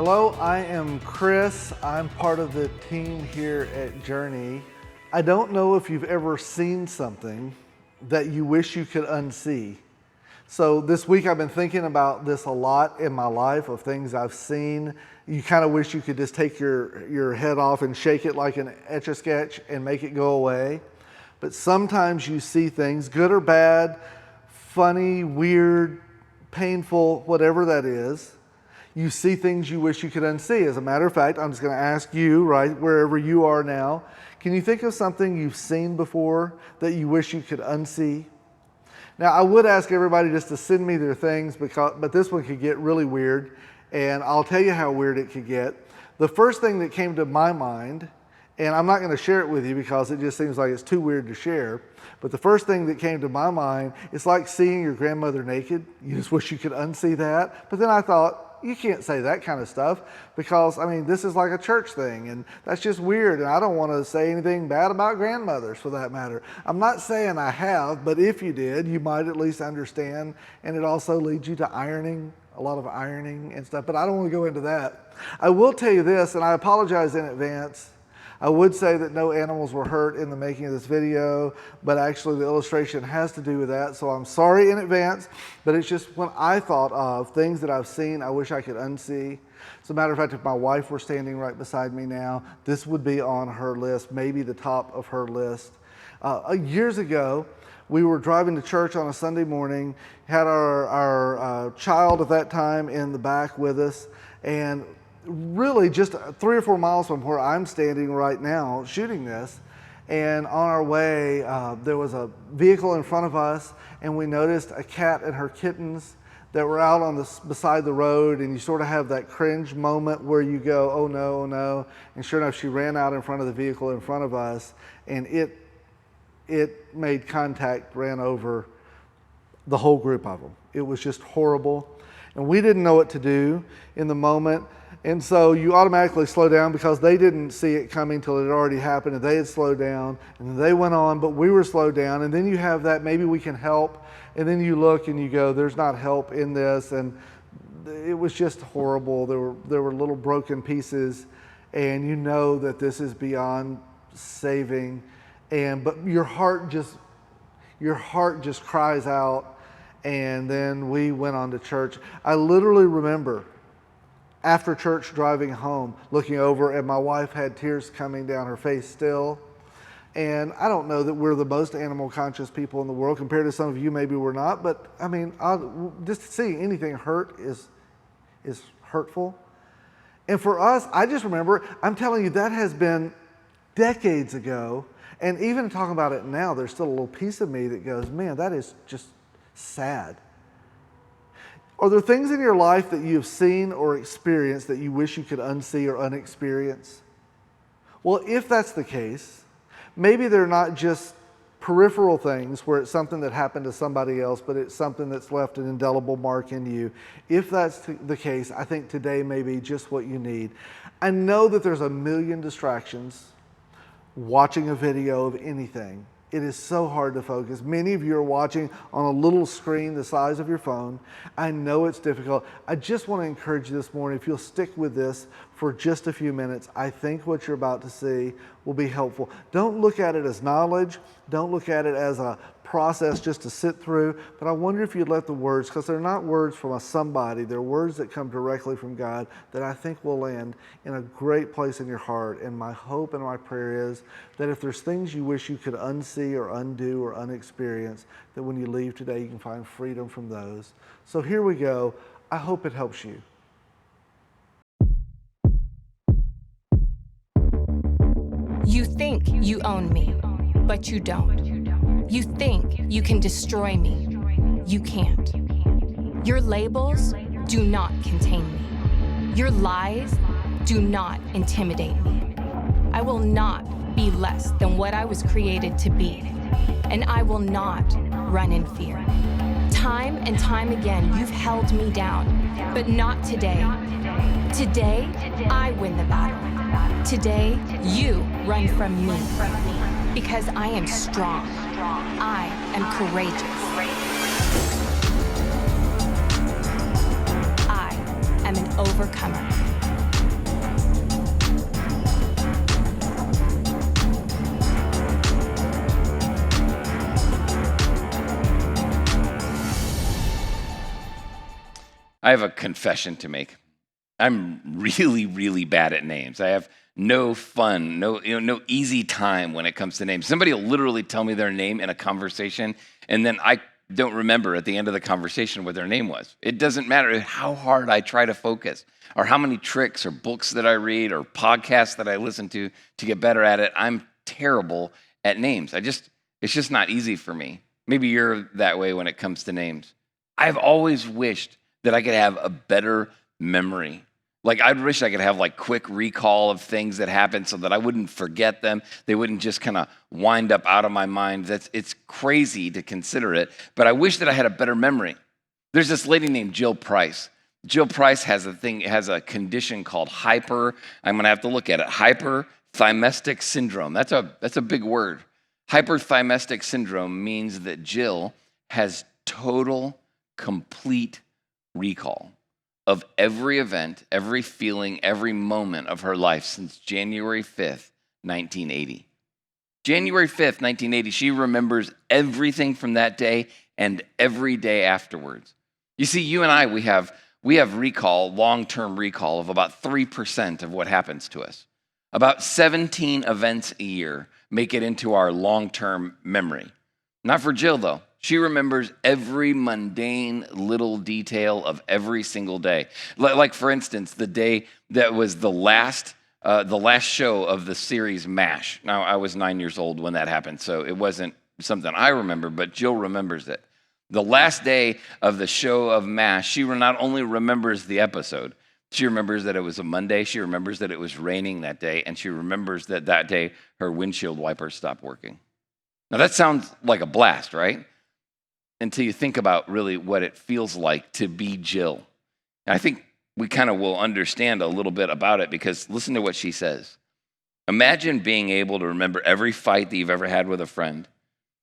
Hello, I am Chris. I'm part of the team here at Journey. I don't know if you've ever seen something that you wish you could unsee. So this week I've been thinking about this a lot in my life, of things I've seen. You kind of wish you could just take your head off and shake it like an Etch-a-Sketch and make it go away. But sometimes you see things, good or bad, funny, weird, painful, whatever that is. You see things you wish you could unsee. As a matter of fact, I'm just going to ask you, right wherever you are now, can you think of something you've seen before that you wish you could unsee? Now, I would ask everybody just to send me their things, but this one could get really weird, and I'll tell you how weird it could get. The first thing that came to my mind, and I'm not going to share it with you because it just seems like it's too weird to share, but the first thing that came to my mind, it's like seeing your grandmother naked. You just wish you could unsee that. But then I thought, you can't say that kind of stuff because, this is like a church thing, and that's just weird, and I don't want to say anything bad about grandmothers for that matter. I'm not saying I have, but if you did, you might at least understand, and it also leads you to ironing, a lot of ironing and stuff, but I don't want to go into that. I will tell you this, and I apologize in advance. I would say that no animals were hurt in the making of this video, but actually the illustration has to do with that, so I'm sorry in advance, but it's just when I thought of things that I've seen I wish I could unsee. As a matter of fact, if my wife were standing right beside me now, this would be on her list, maybe the top of her list. Years ago, we were driving to church on a Sunday morning, had our child at that time in the back with us, and really just 3 or 4 miles from where I'm standing right now shooting this, and on our way there was a vehicle in front of us, and we noticed a cat and her kittens that were out on beside the road, and you sort of have that cringe moment where you go, oh no, oh no, and sure enough she ran out in front of the vehicle in front of us, and it made contact, ran over the whole group of them. It was just horrible, and we didn't know what to do in the moment. And so you automatically slow down because they didn't see it coming till it had already happened, and they had slowed down, and then they went on, but we were slowed down. And then you have that, maybe we can help, and then you look and you go, there's not help in this, and it was just horrible. There were little broken pieces, and you know that this is beyond saving, but your heart just cries out. And then we went on to church. I literally remember after church driving home, looking over, and my wife had tears coming down her face still. And I don't know that we're the most animal conscious people in the world. Compared to some of you, maybe we're not. But just seeing anything hurt is hurtful. And for us, I just remember, I'm telling you, that has been decades ago. And even talking about it now, there's still a little piece of me that goes, man, that is just sad. Are there things in your life that you've seen or experienced that you wish you could unsee or unexperience? Well, if that's the case, maybe they're not just peripheral things where it's something that happened to somebody else, but it's something that's left an indelible mark in you. If that's the case, I think today may be just what you need. I know that there's a million distractions watching a video of anything. It is so hard to focus. Many of you are watching on a little screen the size of your phone. I know it's difficult. I just want to encourage you this morning, if you'll stick with this for just a few minutes, I think what you're about to see will be helpful. Don't look at it as knowledge. Don't look at it as a process just to sit through. But I wonder if you'd let the words, because they're not words from a somebody, they're words that come directly from God that I think will land in a great place in your heart. And my hope and my prayer is that if there's things you wish you could unsee or undo or unexperience, that when you leave today, you can find freedom from those. So here we go. I hope it helps you. You think you own me, but you don't. You think you can destroy me. You can't. Your labels do not contain me. Your lies do not intimidate me. I will not be less than what I was created to be, and I will not run in fear. Time and time again, you've held me down, but not today. Today, I win the battle. Today, you run from me, because I am strong. I am courageous. I am an overcomer. I have a confession to make. I'm really, really bad at names. I have no fun, no easy time when it comes to names. Somebody will literally tell me their name in a conversation, and then I don't remember at the end of the conversation what their name was. It doesn't matter how hard I try to focus, or how many tricks or books that I read or podcasts that I listen to get better at it. I'm terrible at names. It's just not easy for me. Maybe you're that way when it comes to names. I've always wished that I could have a better memory. Like, I'd wish I could have like quick recall of things that happened so that I wouldn't forget them. They wouldn't just kind of wind up out of my mind. It's crazy to consider it, but I wish that I had a better memory. There's this lady named Jill Price. Jill Price has a condition called I'm going to have to look at it, hyperthymestic syndrome. That's a big word. Hyperthymestic syndrome means that Jill has total, complete recall of every event, every feeling, every moment of her life since January 5th, 1980. January 5th, 1980, she remembers everything from that day and every day afterwards. You see, you and I, we have recall, long-term recall of about 3% of what happens to us. About 17 events a year make it into our long-term memory. Not for Jill, though. She remembers every mundane little detail of every single day. Like, for instance, the day that was the last show of the series MASH. Now, I was 9 years old when that happened, so it wasn't something I remember, but Jill remembers it. The last day of the show of MASH, she not only remembers the episode, she remembers that it was a Monday, she remembers that it was raining that day, and she remembers that day her windshield wipers stopped working. Now, that sounds like a blast, right? Until you think about really what it feels like to be Jill. And I think we kind of will understand a little bit about it, because listen to what she says. Imagine being able to remember every fight that you've ever had with a friend,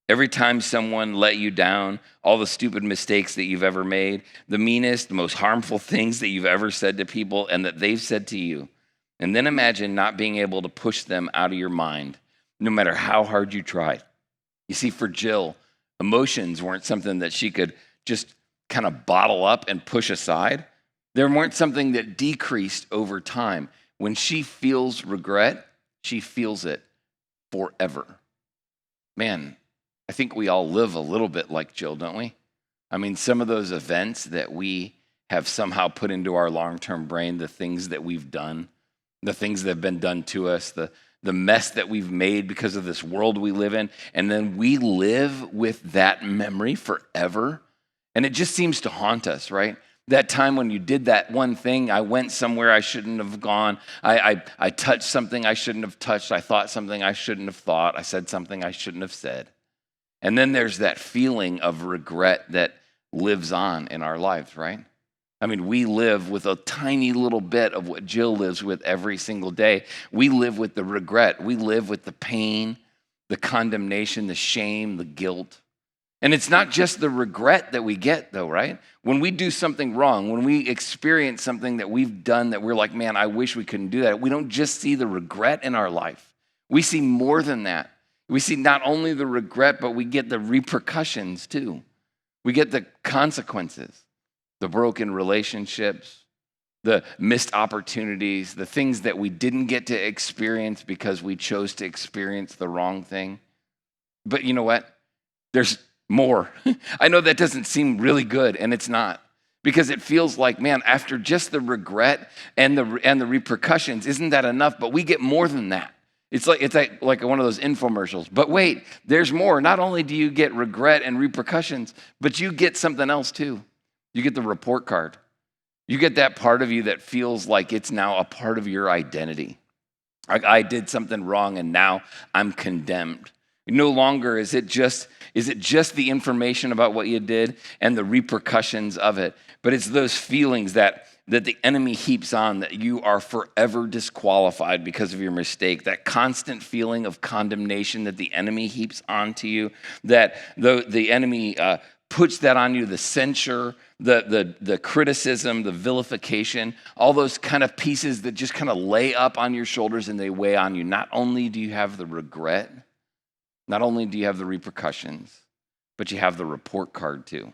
every time someone let you down, all the stupid mistakes that you've ever made, the meanest, the most harmful things that you've ever said to people and that they've said to you. And then imagine not being able to push them out of your mind, no matter how hard you tried. You see, for Jill, emotions weren't something that she could just kind of bottle up and push aside. They weren't something that decreased over time. When she feels regret, she feels it forever. Man, I think we all live a little bit like Jill, don't we? I mean, some of those events that we have somehow put into our long-term brain, the things that we've done, the things that have been done to us, the mess that we've made because of this world we live in, and then we live with that memory forever. And it just seems to haunt us, right? That time when you did that one thing, I went somewhere I shouldn't have gone. I touched something I shouldn't have touched. I thought something I shouldn't have thought. I said something I shouldn't have said. And then there's that feeling of regret that lives on in our lives, right? I mean, we live with a tiny little bit of what Jill lives with every single day. We live with the regret. We live with the pain, the condemnation, the shame, the guilt. And it's not just the regret that we get, though, right? When we do something wrong, when we experience something that we've done that we're like, man, I wish we couldn't do that, we don't just see the regret in our life. We see more than that. We see not only the regret, but we get the repercussions, too. We get the consequences. The broken relationships, the missed opportunities, the things that we didn't get to experience because we chose to experience the wrong thing. But you know what? There's more. I know that doesn't seem really good, and it's not. Because it feels like, man, after just the regret and the repercussions, isn't that enough? But we get more than that. It's like one of those infomercials. But wait, there's more. Not only do you get regret and repercussions, but you get something else too. You get the report card. You get that part of you that feels like it's now a part of your identity. I did something wrong and now I'm condemned. No longer is it just the information about what you did and the repercussions of it, but it's those feelings that the enemy heaps on, that you are forever disqualified because of your mistake, that constant feeling of condemnation that the enemy heaps onto you, that the enemy puts that on you, the censure, the criticism, the vilification, all those kind of pieces that just kind of lay up on your shoulders and they weigh on you. Not only do you have the regret, not only do you have the repercussions, but you have the report card too.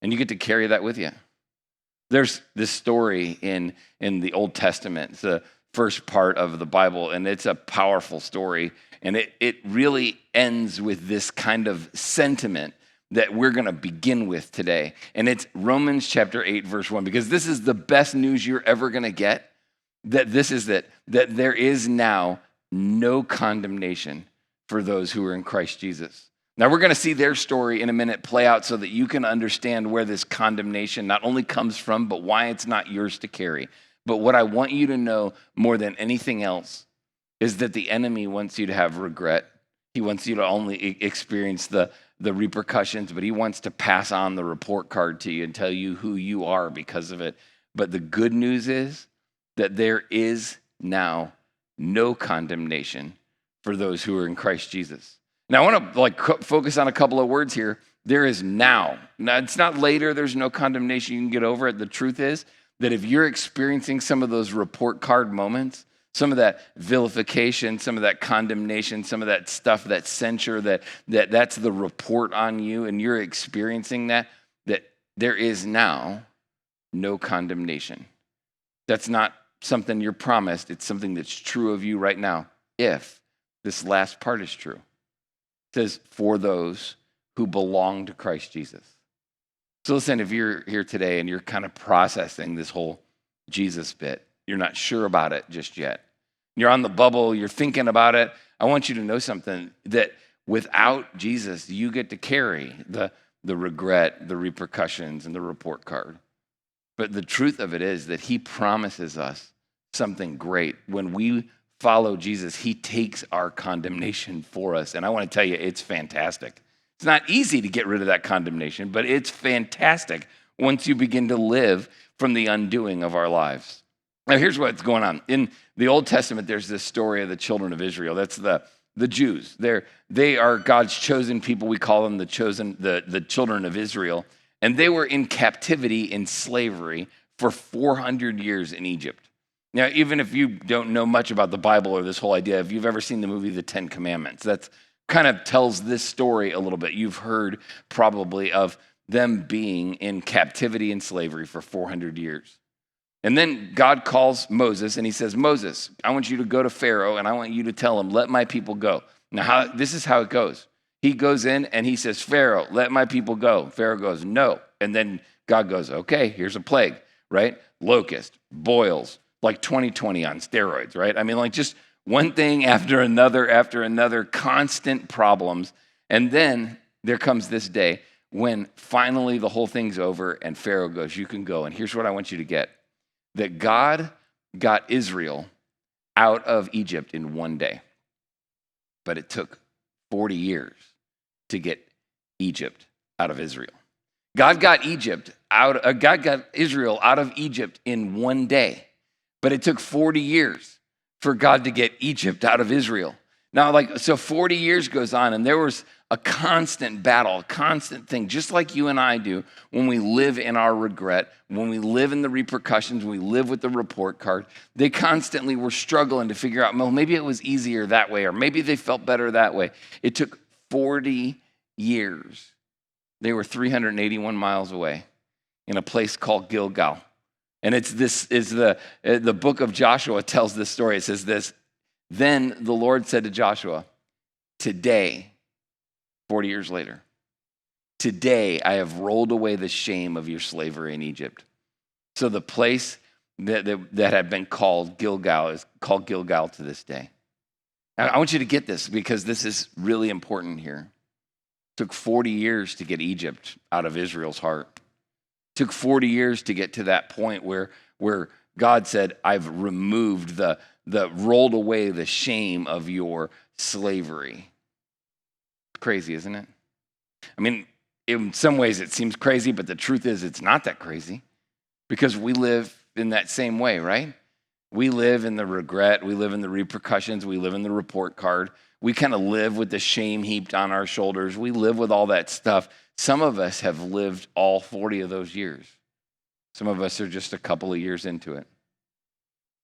And you get to carry that with you. There's this story in the Old Testament. It's the first part of the Bible, and it's a powerful story. And it really ends with this kind of sentiment that we're going to begin with today. And it's Romans chapter 8, verse 1, because this is the best news you're ever going to get, that there is now no condemnation for those who are in Christ Jesus. Now, we're going to see their story in a minute play out so that you can understand where this condemnation not only comes from, but why it's not yours to carry. But what I want you to know more than anything else is that the enemy wants you to have regret. He wants you to only experience the repercussions, but he wants to pass on the report card to you and tell you who you are because of it. But the good news is that there is now no condemnation for those who are in Christ Jesus. Now, I want to focus on a couple of words here. There is now. Now, it's not later. There's no condemnation. You can get over it. The truth is that if you're experiencing some of those report card moments, some of that vilification, some of that condemnation, some of that stuff, that censure, that's the report on you, and you're experiencing that there is now no condemnation. That's not something you're promised. It's something that's true of you right now, if this last part is true. It says, for those who belong to Christ Jesus. So listen, if you're here today and you're kind of processing this whole Jesus bit, you're not sure about it just yet. You're on the bubble, you're thinking about it. I want you to know something, that without Jesus, you get to carry the regret, the repercussions, and the report card. But the truth of it is that he promises us something great. When we follow Jesus, he takes our condemnation for us. And I want to tell you, it's fantastic. It's not easy to get rid of that condemnation, but it's fantastic once you begin to live from the undoing of our lives. Now, here's what's going on. In the Old Testament, there's this story of the children of Israel. That's the Jews. They are God's chosen people. We call them the children of Israel. And they were in captivity, in slavery, for 400 years in Egypt. Now, even if you don't know much about the Bible or this whole idea, if you've ever seen the movie The 10 Commandments, that kind of tells this story a little bit. You've heard probably of them being in captivity and slavery for 400 years. And then God calls Moses and he says, Moses, I want you to go to Pharaoh and I want you to tell him, let my people go. Now, this is how it goes. He goes in and he says, Pharaoh, let my people go. Pharaoh goes, no. And then God goes, okay, here's a plague, right? Locust, boils, like 2020 on steroids, right? I mean, like just one thing after another, constant problems. And then there comes this day when finally the whole thing's over and Pharaoh goes, you can go. And here's what I want you to get, that God got Israel out of Egypt in one day, but it took 40 years to get Egypt out of Israel. God got Israel out of Egypt in one day, but it took 40 years for God to get Egypt out of Israel. Now, so 40 years goes on, and there was a constant battle, a constant thing, just like you and I do when we live in our regret, when we live in the repercussions, when we live with the report card. They constantly were struggling to figure out, well, maybe it was easier that way, or maybe they felt better that way. It took 40 years. They were 381 miles away in a place called Gilgal. And the book of Joshua tells this story. It says this, then the Lord said to Joshua, today, 40 years later, today I have rolled away the shame of your slavery in Egypt. So the place that had been called Gilgal is called Gilgal to this day. Now, I want you to get this because this is really important here. It took 40 years to get Egypt out of Israel's heart. It took 40 years to get to that point where God said, I've removed rolled away the shame of your slavery. Crazy, isn't it? I mean, in some ways it seems crazy, but the truth is it's not that crazy because we live in that same way, right? We live in the regret. We live in the repercussions. We live in the report card. We kind of live with the shame heaped on our shoulders. We live with all that stuff. Some of us have lived all 40 of those years. Some of us are just a couple of years into it.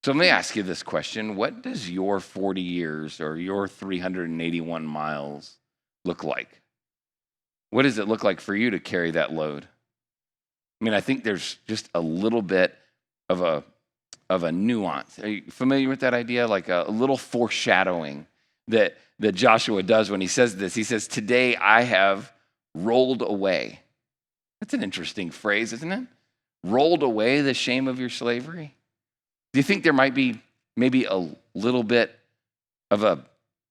So let me ask you this question. What does your 40 years or your 381 miles look like? What does it look like for you to carry that load? I mean, I think there's just a little bit of a nuance. Are you familiar with that idea? Like a little foreshadowing that Joshua does when he says this. He says, "Today I have rolled away." That's an interesting phrase, isn't it? Rolled away the shame of your slavery. Do you think there might be maybe a little bit of a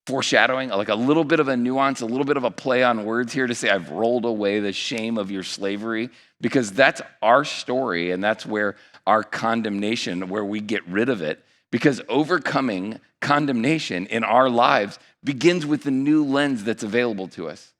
foreshadowing, like a little bit of a nuance, a little bit of a play on words here to say, I've rolled away the shame of your slavery? Because that's our story, and that's where our condemnation, where we get rid of it. Because overcoming condemnation in our lives begins with the new lens that's available to us.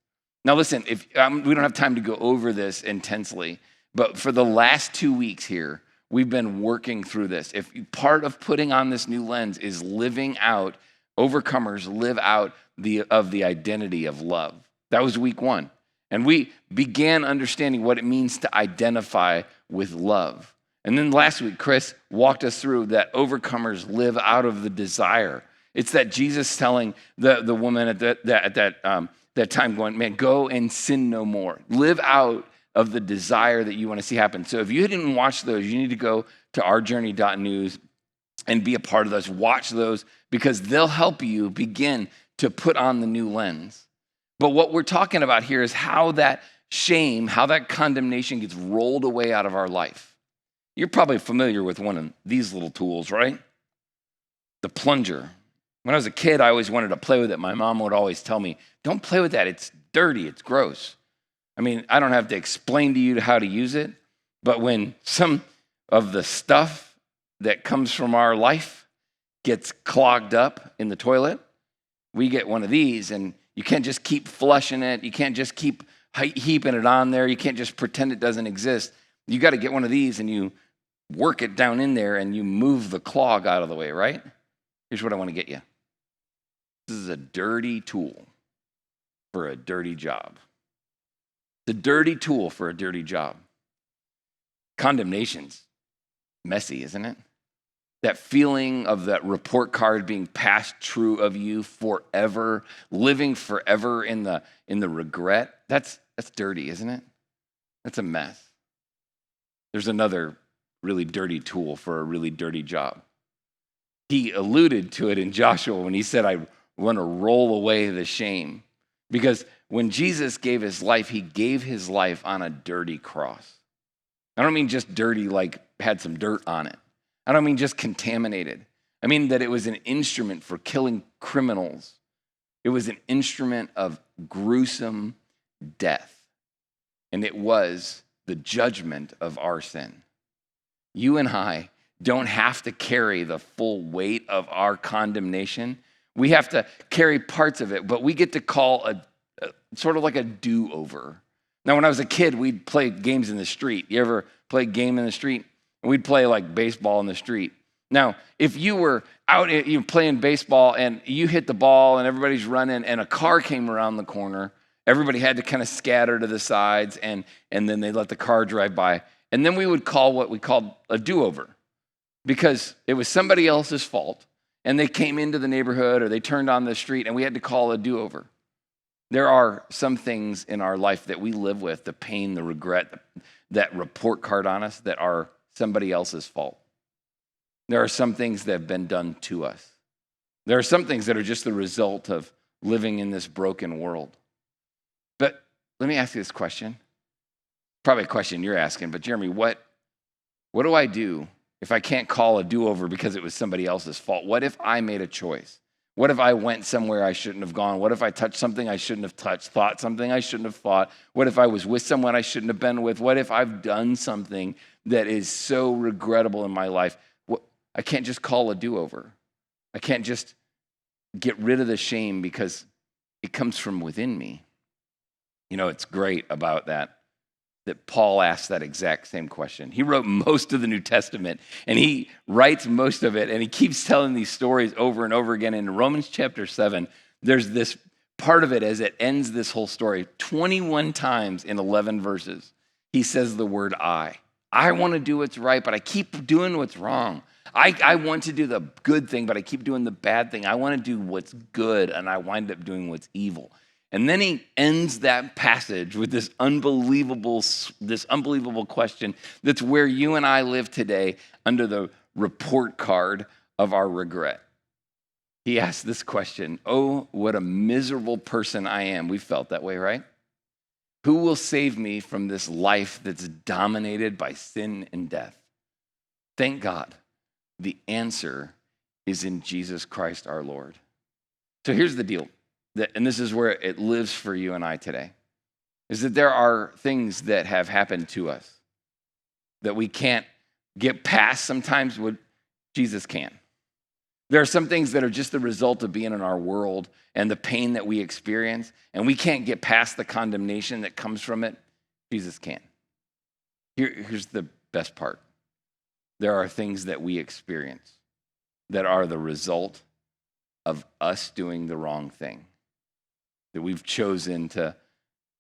Now listen, if we don't have time to go over this intensely, but for the last 2 weeks here, we've been working through this. If part of putting on this new lens is living out, overcomers live out the identity of love. That was week 1. And we began understanding what it means to identify with love. And then last week, Chris walked us through that overcomers live out of the desire. It's that Jesus telling the woman at that time going, man, go and sin no more. Live out of the desire that you want to see happen. So if you didn't watch those, you need to go to ourjourney.news and be a part of those. Watch those because they'll help you begin to put on the new lens. But what we're talking about here is how that shame, how that condemnation gets rolled away out of our life. You're probably familiar with one of these little tools, right? The plunger. When I was a kid, I always wanted to play with it. My mom would always tell me, don't play with that. It's dirty. It's gross. I mean, I don't have to explain to you how to use it, but when some of the stuff that comes from our life gets clogged up in the toilet, we get one of these, and you can't just keep flushing it. You can't just keep heaping it on there. You can't just pretend it doesn't exist. You got to get one of these, and you work it down in there, and you move the clog out of the way, right? Here's what I want to get you. This is a dirty tool for a dirty job. It's a dirty tool for a dirty job. Condemnation's messy, isn't it? That feeling of that report card being passed true of you forever, living forever in the regret, that's dirty, isn't it? That's a mess. There's another really dirty tool for a really dirty job. He alluded to it in Joshua when he said, I want to roll away the shame. Because when Jesus gave his life, he gave his life on a dirty cross. I don't mean just dirty like had some dirt on it. I don't mean just contaminated. I mean that it was an instrument for killing criminals. It was an instrument of gruesome death. And it was the judgment of our sin. You and I don't have to carry the full weight of our condemnation. We have to carry parts of it, but we get to call a sort of like a do-over. Now, when I was a kid, we'd play games in the street. You ever play a game in the street? We'd play like baseball in the street. Now, if you were out playing baseball and you hit the ball and everybody's running and a car came around the corner, everybody had to kind of scatter to the sides and then they let the car drive by. And then we would call what we called a do-over because it was somebody else's fault and they came into the neighborhood or they turned on the street and we had to call a do-over. There are some things in our life that we live with, the pain, the regret, that report card on us that are somebody else's fault. There are some things that have been done to us. There are some things that are just the result of living in this broken world. But let me ask you this question. Probably a question you're asking, but Jeremy, what do I do if I can't call a do-over because it was somebody else's fault? What if I made a choice? What if I went somewhere I shouldn't have gone? What if I touched something I shouldn't have touched, thought something I shouldn't have thought? What if I was with someone I shouldn't have been with? What if I've done something that is so regrettable in my life? I can't just call a do-over. I can't just get rid of the shame because it comes from within me. You know, it's great about that Paul asked that exact same question. He wrote most of the New Testament, and he writes most of it, and he keeps telling these stories over and over again. In Romans chapter 7, there's this part of it as it ends this whole story. 21 times in 11 verses, he says the word I. I want to do what's right, but I keep doing what's wrong. I want to do the good thing, but I keep doing the bad thing. I want to do what's good, and I wind up doing what's evil. And then he ends that passage with this unbelievable question that's where you and I live today under the report card of our regret. He asks this question, oh, what a miserable person I am. We felt that way, right? Who will save me from this life that's dominated by sin and death? Thank God, the answer is in Jesus Christ our Lord. So here's the deal, and this is where it lives for you and I today, is that there are things that have happened to us that we can't get past sometimes what Jesus can. There are some things that are just the result of being in our world and the pain that we experience, and we can't get past the condemnation that comes from it. Jesus can. Here's the best part. There are things that we experience that are the result of us doing the wrong thing, that we've chosen to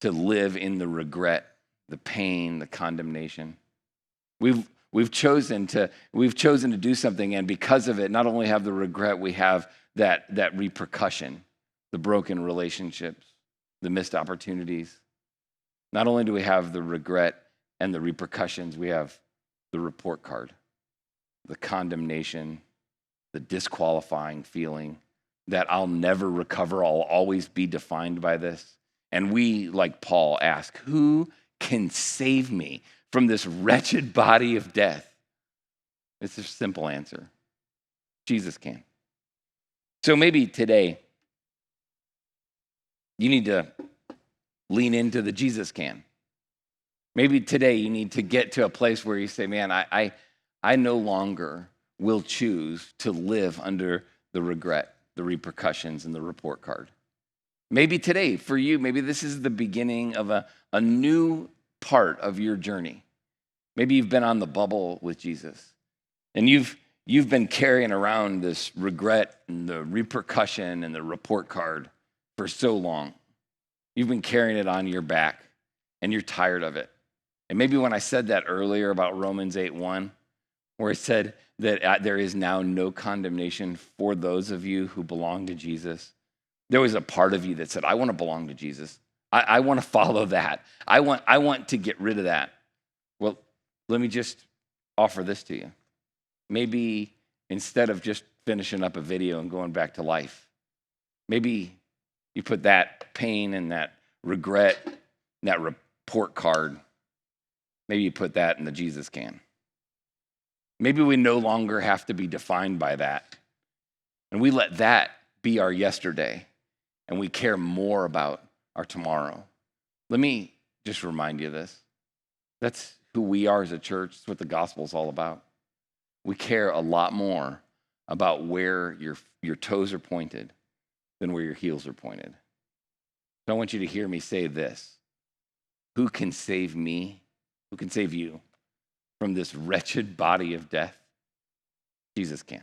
live in the regret, the pain, the condemnation. We've chosen to do something, and because of it, not only have the regret, we have that repercussion, the broken relationships, the missed opportunities. Not only do we have the regret and the repercussions, we have the report card, the condemnation, the disqualifying feeling that I'll never recover, I'll always be defined by this. And we, like Paul, ask, who can save me from this wretched body of death? It's a simple answer. Jesus can. So maybe today you need to lean into the Jesus can. Maybe today you need to get to a place where you say, man, I no longer will choose to live under the regret, the repercussions, and the report card. Maybe today, for you, maybe this is the beginning of a new part of your journey. Maybe you've been on the bubble with Jesus, and you've been carrying around this regret and the repercussion and the report card for so long. You've been carrying it on your back, and you're tired of it. And maybe when I said that earlier about Romans 8:1, where it said that there is now no condemnation for those of you who belong to Jesus, there was a part of you that said, I want to belong to Jesus. I want to follow that. I want to get rid of that. Well, let me just offer this to you. Maybe instead of just finishing up a video and going back to life, maybe you put that pain and that regret, and that report card, maybe you put that in the Jesus can. Maybe we no longer have to be defined by that. And we let that be our yesterday, and we care more about our tomorrow. Let me just remind you of this. That's who we are as a church. It's what the gospel's all about. We care a lot more about where your toes are pointed than where your heels are pointed. So I want you to hear me say this. Who can save me? Who can save you from this wretched body of death? Jesus can.